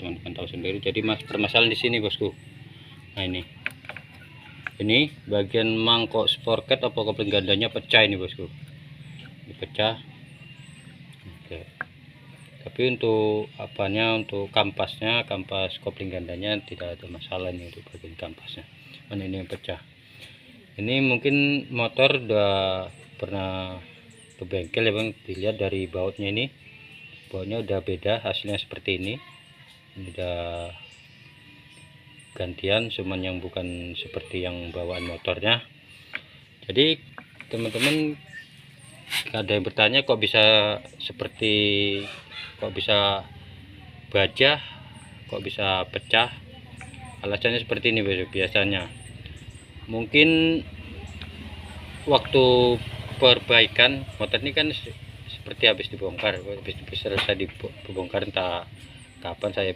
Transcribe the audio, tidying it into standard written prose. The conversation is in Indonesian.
teman-teman tahu sendiri. Jadi permasalahan di sini bosku. Nah ini bagian mangkok sporket atau kopling gandanya pecah ini bosku, ini pecah. Oke, tapi untuk apanya, untuk kampasnya, kampas kopling gandanya tidak ada masalah nih untuk bagian kampasnya. Mana ini yang pecah. Ini mungkin motor udah pernah ke bengkel ya bang, dilihat dari bautnya, ini bautnya udah beda, hasilnya seperti ini udah gantian, cuman yang bukan seperti yang bawaan motornya. Jadi teman-teman ada yang bertanya kok bisa seperti, kok bisa baja, kok bisa pecah. Alasannya seperti ini biasanya, mungkin waktu perbaikan motor ini kan seperti habis dibongkar, habis selesai dibongkar, entah kapan saya